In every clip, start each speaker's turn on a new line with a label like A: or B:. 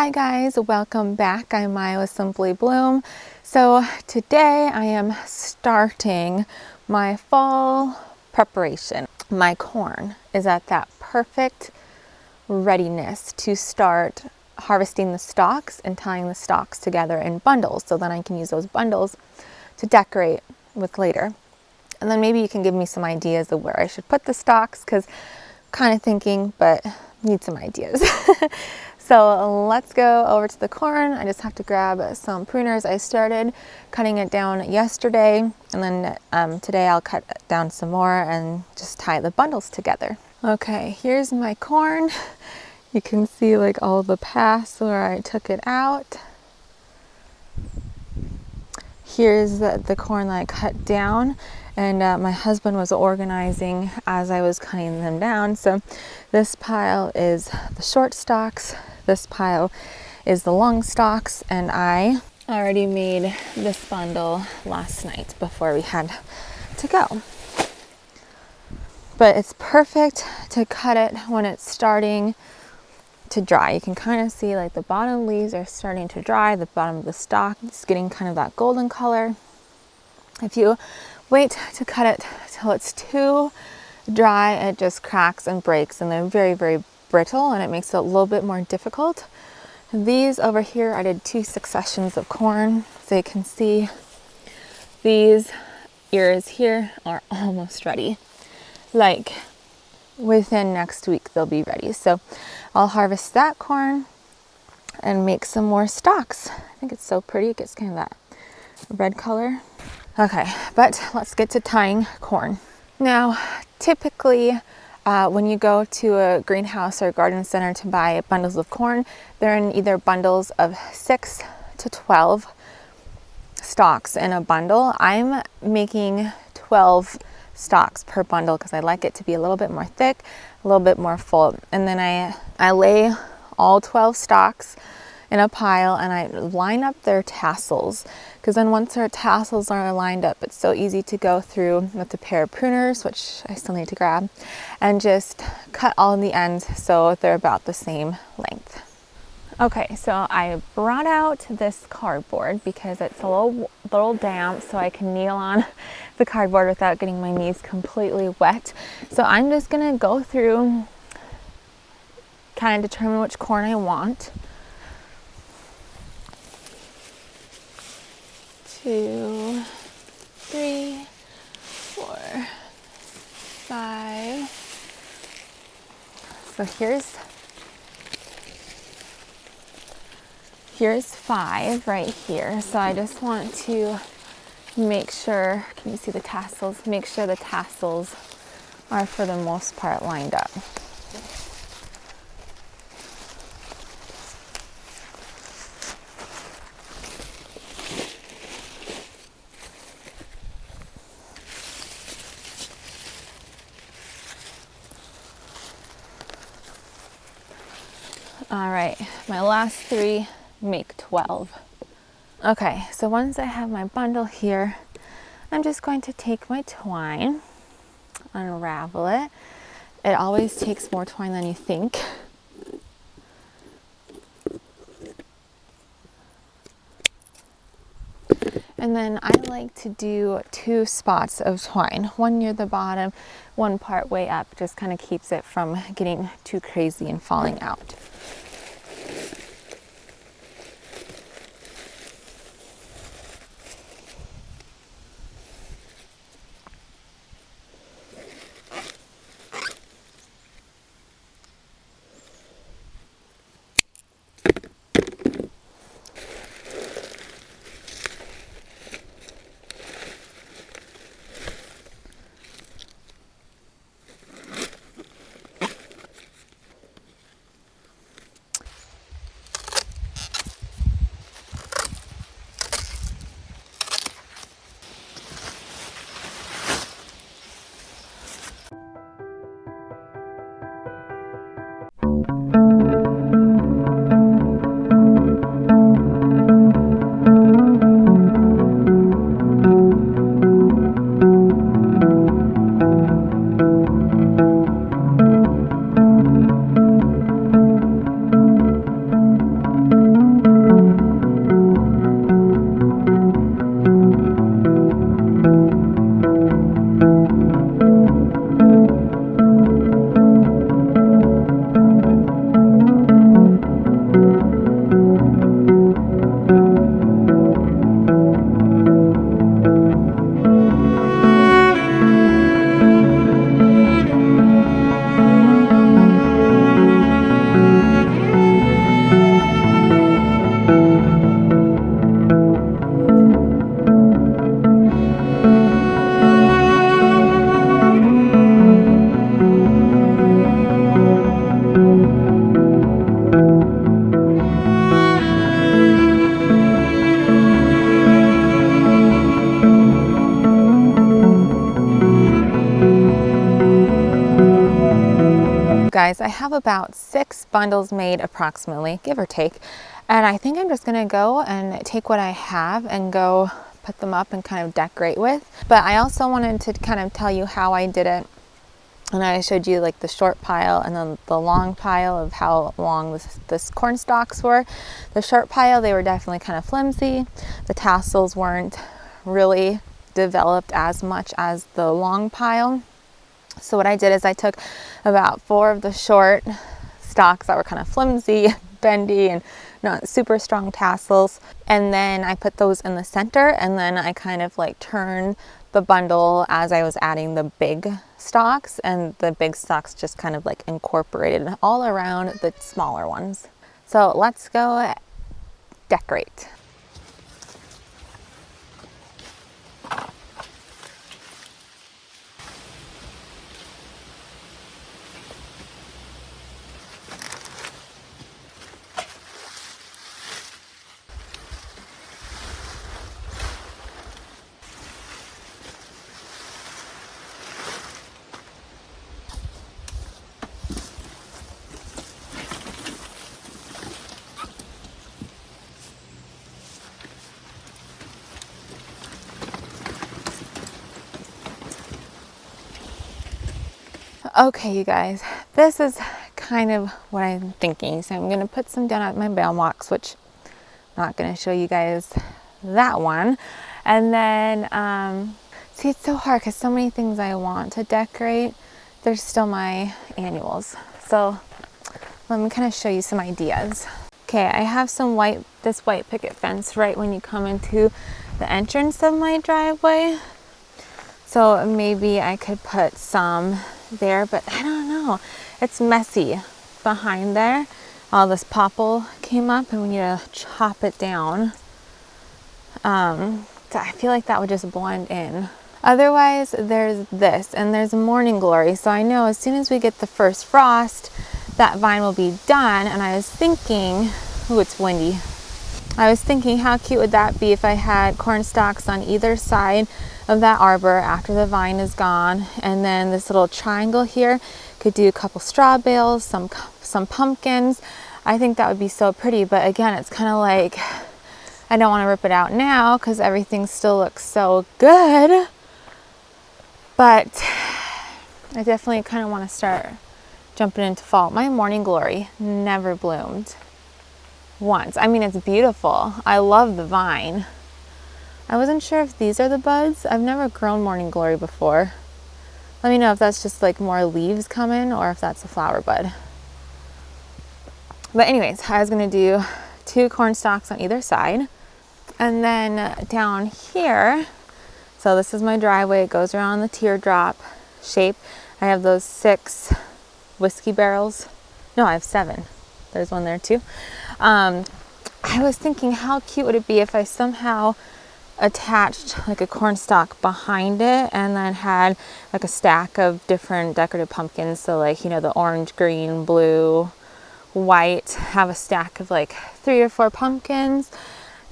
A: Hi guys, welcome back. I'm Maya with Simply Bloom. So today I am starting my fall preparation. My corn is at that perfect readiness to start harvesting the stalks and tying the stalks together in bundles, so then I can use those bundles to decorate with later. And then maybe you can give me some ideas of where I should put the stalks, because kind of thinking, but need some ideas. So let's go over to the corn. I just have to grab some pruners. I started cutting it down yesterday, and then today I'll cut down some more and just tie the bundles together. Okay, here's my corn. You can see like all the paths where I took it out. Here's the corn that I cut down, and my husband was organizing as I was cutting them down. So this pile is the short stalks, this pile is the long stalks, and I already made this bundle last night before we had to go. But it's perfect to cut it when it's starting to dry. You can kind of see like the bottom leaves are starting to dry, the bottom of the stalk is getting kind of that golden color. If you wait to cut it till it's too dry, it just cracks and breaks, and they're very, very brittle, and it makes it a little bit more difficult. These over here, I did 2 successions of corn, so you can see these ears here are almost ready. Like within next week they'll be ready. So I'll harvest that corn and make some more stalks. I think it's so pretty. It gets kind of that red color. Okay, but let's get to tying corn. Now, typically when you go to a greenhouse or garden center to buy bundles of corn, they're in either bundles of 6 to 12 stalks in a bundle. I'm making 12 stalks per bundle because I like it to be a little bit more thick, a little bit more full. And then I lay all 12 stalks in a pile, and I line up their tassels, because then once our tassels are lined up, it's so easy to go through with a pair of pruners, which I still need to grab, and just cut all the ends so they're about the same length. Okay, so I brought out this cardboard because it's a little damp, so I can kneel on the cardboard without getting my knees completely wet. So I'm just gonna go through, kind of determine which corn I want. 2, 3, 4, 5. So here's 5 right here. So I just want to make sure, can you see the tassels? Make sure the tassels are for the most part lined up. All right, my last 3 make 12. Okay, so once I have my bundle here, I'm just going to take my twine, unravel it. It always takes more twine than you think. And then I like to do 2 spots of twine, one near the bottom, one part way up, just kind of keeps it from getting too crazy and falling out. guys, I have about 6 bundles made approximately, give or take. And I think I'm just gonna go and take what I have and go put them up and kind of decorate with. But I also wanted to kind of tell you how I did it. And I showed you like the short pile and then the long pile of how long this corn stalks were. The short pile, they were definitely kind of flimsy. The tassels weren't really developed as much as the long pile. So what I did is I took about 4 of the short stalks that were kind of flimsy, bendy, and not super strong tassels. And then I put those in the center, and then I kind of like turned the bundle as I was adding the big stalks, and the big stalks just kind of like incorporated all around the smaller ones. So let's go decorate. Okay, you guys, this is kind of what I'm thinking. So I'm going to put some down at my mailbox, which I'm not going to show you guys that one. And then, see, it's so hard because so many things I want to decorate. There's still my annuals. So let me kind of show you some ideas. Okay, I have this white picket fence right when you come into the entrance of my driveway. So maybe I could put some there, but I don't know. It's messy behind there. All this popple came up and we need to chop it down. So I feel like that would just blend in. Otherwise, there's this, and there's morning glory. So I know as soon as we get the first frost, that vine will be done. And I was thinking, oh, it's windy. I was thinking how cute would that be if I had corn stalks on either side of that arbor after the vine is gone, and then this little triangle here could do a couple straw bales, some pumpkins. I think that would be so pretty, but again, it's kind of like I don't want to rip it out now because everything still looks so good, but I definitely kind of want to start jumping into fall. My morning glory never bloomed once. I mean, it's beautiful. I love the vine. I wasn't sure if these are the buds. I've never grown morning glory before. Let me know if that's just like more leaves coming or if that's a flower bud. But anyways, I was gonna do 2 corn stalks on either side. And then down here, so this is my driveway. It goes around the teardrop shape. I have those 6 whiskey barrels. No, I have 7. There's one there too. I was thinking how cute would it be if I somehow attached like a corn stalk behind it and then had like a stack of different decorative pumpkins. So like, you know, the orange, green, blue, white, have a stack of like 3 or 4 pumpkins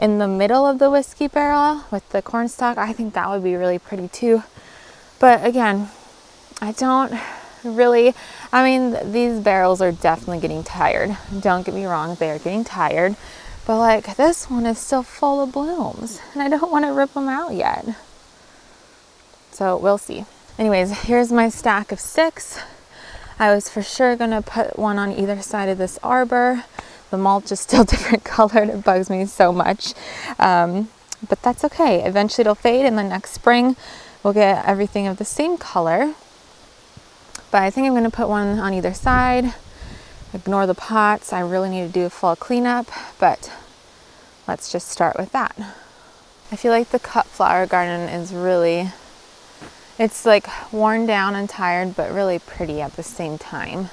A: in the middle of the whiskey barrel with the corn stalk. I think that would be really pretty too. But again, I don't really, I mean, these barrels are definitely getting tired. Don't get me wrong, they are getting tired. But like this one is still full of blooms and I don't want to rip them out yet. So we'll see. Anyways, here's my stack of 6. I was for sure going to put one on either side of this arbor. The mulch is still different colored. It bugs me so much. But that's okay. Eventually it'll fade and then next spring we'll get everything of the same color. But I think I'm going to put one on either side. Ignore the pots. I really need to do a fall cleanup, but let's just start with that. I feel like the cut flower garden is really, it's like worn down and tired, but really pretty at the same time.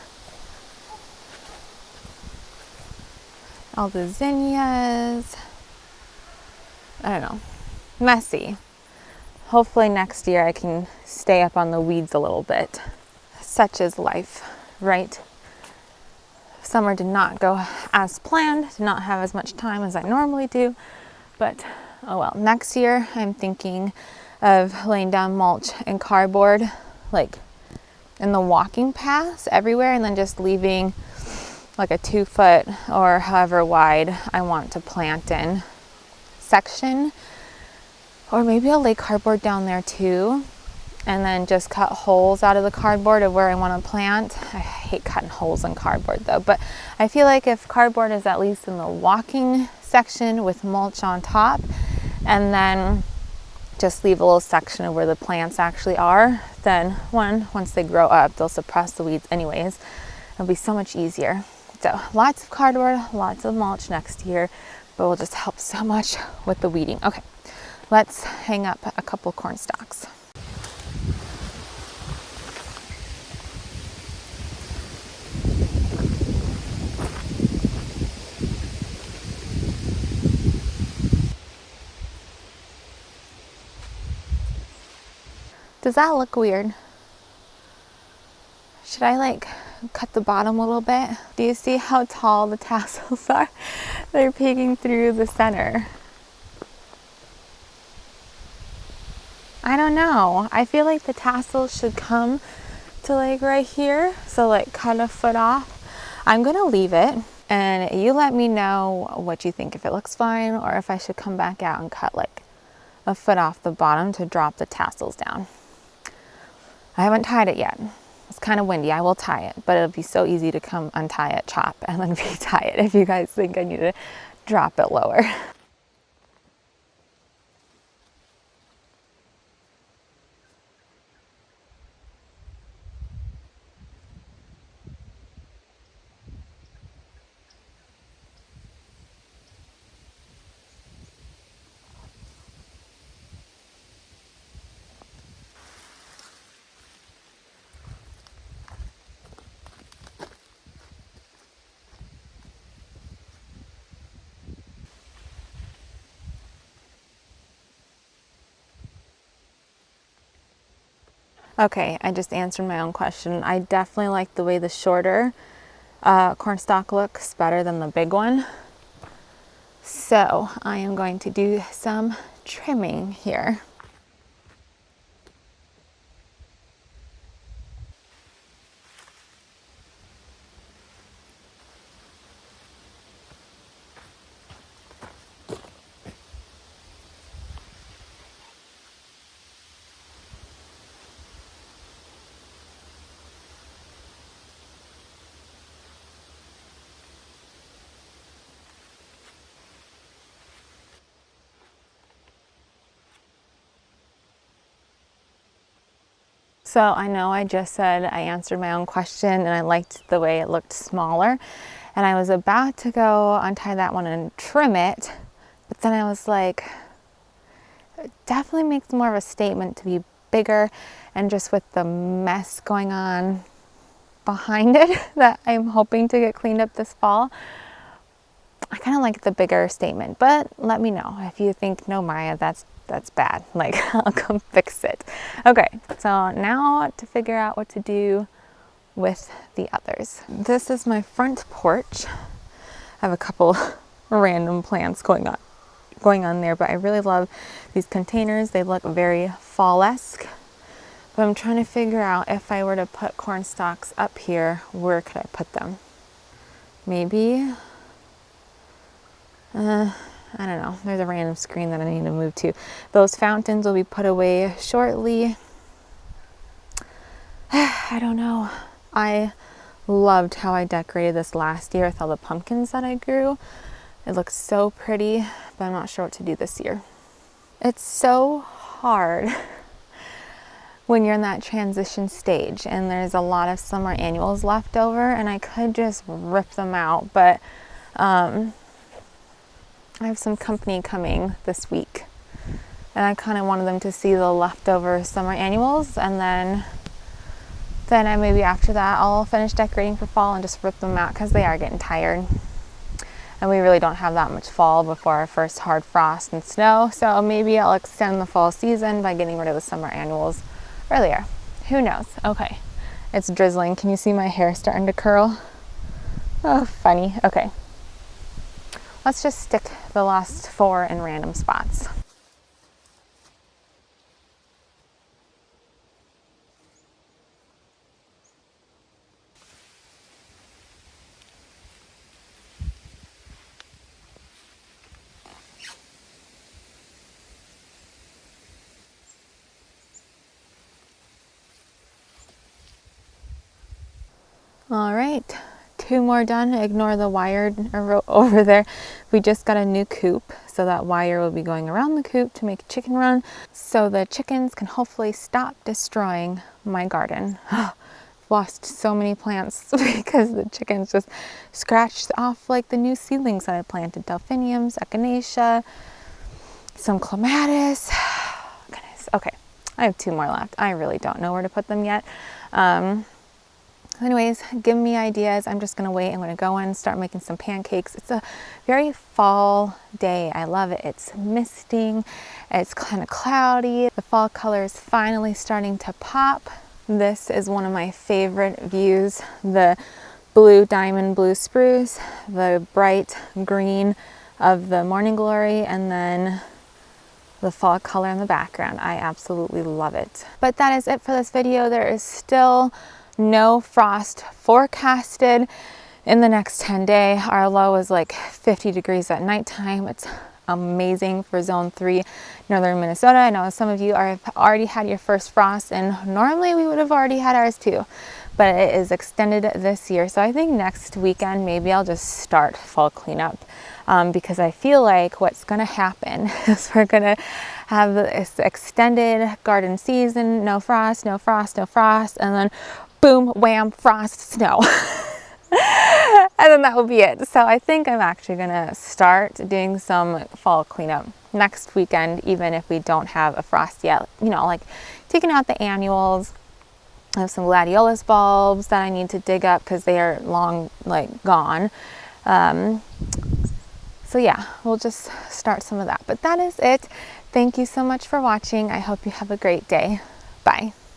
A: All the zinnias. I don't know. Messy. Hopefully next year I can stay up on the weeds a little bit. Such is life, right? Summer did not go as planned, did not have as much time as I normally do, but oh well. Next year I'm thinking of laying down mulch and cardboard like in the walking paths everywhere, and then just leaving like a 2 foot or however wide I want to plant in section. Or maybe I'll lay cardboard down there too, and then just cut holes out of the cardboard of where I want to plant. I hate cutting holes in cardboard though, but I feel like if cardboard is at least in the walking section with mulch on top, and then just leave a little section of where the plants actually are, then once they grow up, they'll suppress the weeds anyways. It'll be so much easier. So lots of cardboard, lots of mulch next year, but will just help so much with the weeding. Okay, let's hang up a couple corn stalks. Does that look weird? Should I like cut the bottom a little bit? Do you see how tall the tassels are? They're peeking through the center. I don't know. I feel like the tassels should come to like right here. So like cut a foot off. I'm gonna leave it, and you let me know what you think, if it looks fine or if I should come back out and cut like a foot off the bottom to drop the tassels down. I haven't tied it yet. It's kind of windy. I will tie it, but it'll be so easy to come untie it, chop, and then retie it if you guys think I need to drop it lower. Okay, I just answered my own question. I definitely like the way the shorter corn stalk looks better than the big one. So I am going to do some trimming here. So I know I just said I answered my own question and I liked the way it looked smaller, and I was about to go untie that one and trim it, but then I was like, it definitely makes more of a statement to be bigger, and just with the mess going on behind it that I'm hoping to get cleaned up this fall, I kind of like the bigger statement. But let me know if you think, no, Maya, that's bad. Like, I'll come fix it. Okay, so now to figure out what to do with the others. This is my front porch. I have a couple random plants going on there, but I really love these containers. They look very fall-esque. But I'm trying to figure out, if I were to put corn stalks up here, where could I put them? Maybe I don't know. There's a random screen that I need to move to. Those fountains will be put away shortly. I don't know. I loved how I decorated this last year with all the pumpkins that I grew. It looks so pretty, but I'm not sure what to do this year. It's so hard when you're in that transition stage and there's a lot of summer annuals left over, and I could just rip them out, but I have some company coming this week, and I kind of wanted them to see the leftover summer annuals, and then I maybe after that I'll finish decorating for fall and just rip them out, because they are getting tired, and we really don't have that much fall before our first hard frost and snow. So maybe I'll extend the fall season by getting rid of the summer annuals earlier. Who knows? Okay, it's drizzling. Can you see my hair starting to curl? Oh, funny. Okay. Let's just stick the last 4 in random spots. All right, 2 more done. Ignore the wire over there. We just got a new coop, so that wire will be going around the coop to make a chicken run, so the chickens can hopefully stop destroying my garden. Lost so many plants because the chickens just scratched off like the new seedlings that I planted. Delphiniums, echinacea, some clematis. Goodness. Okay, I have 2 more left. I really don't know where to put them yet. Anyways, give me ideas. I'm just gonna wait. I'm gonna go in and start making some pancakes. It's a very fall day. I love it. It's misting. It's kind of cloudy. The fall color is finally starting to pop. This is one of my favorite views. The blue diamond blue spruce, the bright green of the morning glory, and then the fall color in the background. I absolutely love it. But that is it for this video. There is still no frost forecasted in the next 10 days. Our low is like 50 degrees at nighttime. It's amazing for zone 3 northern Minnesota. I know some of you have already had your first frost, and normally we would have already had ours too, but it is extended this year. So I think next weekend maybe I'll just start fall cleanup, because I feel like what's going to happen is we're going to have this extended garden season, no frost, no frost, no frost, and then boom, wham, frost, snow. And then that will be it. So I think I'm actually gonna start doing some fall cleanup next weekend, even if we don't have a frost yet. You know, like taking out the annuals. I have some gladiolus bulbs that I need to dig up because they are long, like, gone. So yeah, we'll just start some of that. But that is it. Thank you so much for watching. I hope you have a great day. Bye.